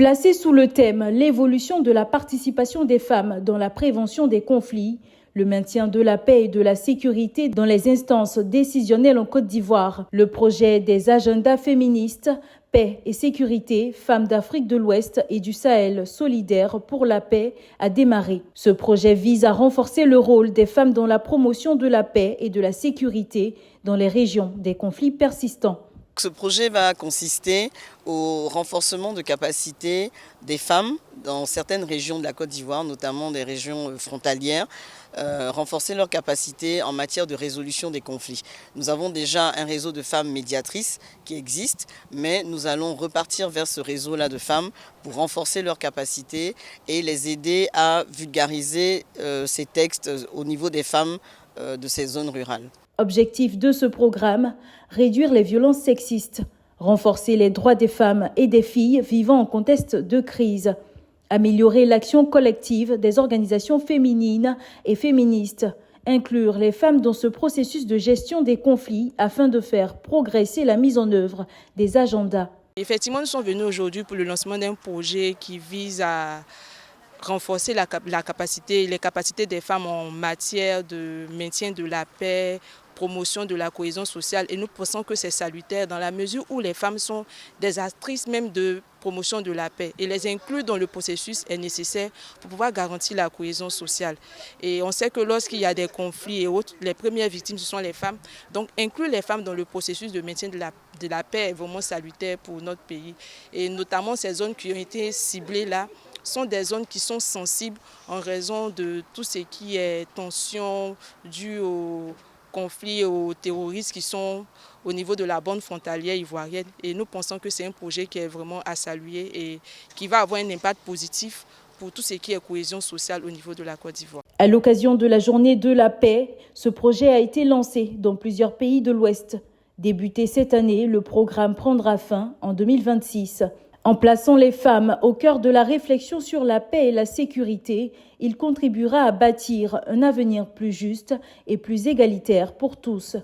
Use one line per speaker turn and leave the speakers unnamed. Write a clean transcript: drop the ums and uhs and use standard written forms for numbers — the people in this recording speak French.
Placé sous le thème « L'évolution de la participation des femmes dans la prévention des conflits », le maintien de la paix et de la sécurité dans les instances décisionnelles en Côte d'Ivoire, le projet des agendas féministes Paix et sécurité, femmes d'Afrique de l'Ouest et du Sahel solidaires pour la paix a démarré. Ce projet vise à renforcer le rôle des femmes dans la promotion de la paix et de la sécurité dans les régions des conflits persistants.
Ce projet va consister au renforcement de capacités des femmes dans certaines régions de la Côte d'Ivoire, notamment des régions frontalières, renforcer leurs capacités en matière de résolution des conflits. Nous avons déjà un réseau de femmes médiatrices qui existe, mais nous allons repartir vers ce réseau-là de femmes pour renforcer leurs capacités et les aider à vulgariser ces textes au niveau des femmes de ces zones rurales.
Objectif de ce programme, réduire les violences sexistes, renforcer les droits des femmes et des filles vivant en contexte de crise, améliorer l'action collective des organisations féminines et féministes, inclure les femmes dans ce processus de gestion des conflits afin de faire progresser la mise en œuvre des agendas.
Effectivement, nous sommes venus aujourd'hui pour le lancement d'un projet qui vise à renforcer les capacités des femmes en matière de maintien de la paix, promotion de la cohésion sociale, et nous pensons que c'est salutaire dans la mesure où les femmes sont des actrices même de promotion de la paix, et les inclure dans le processus est nécessaire pour pouvoir garantir la cohésion sociale. Et on sait que lorsqu'il y a des conflits et autres, les premières victimes ce sont les femmes, donc inclure les femmes dans le processus de maintien de la paix est vraiment salutaire pour notre pays, et notamment ces zones qui ont été ciblées là sont des zones qui sont sensibles en raison de tout ce qui est tension due aux conflits, aux terroristes qui sont au niveau de la bande frontalière ivoirienne. Et nous pensons que c'est un projet qui est vraiment à saluer et qui va avoir un impact positif pour tout ce qui est cohésion sociale au niveau de la Côte d'Ivoire.
À l'occasion de la journée de la paix, ce projet a été lancé dans plusieurs pays de l'Ouest. Débuté cette année, le programme prendra fin en 2026. En plaçant les femmes au cœur de la réflexion sur la paix et la sécurité, il contribuera à bâtir un avenir plus juste et plus égalitaire pour tous.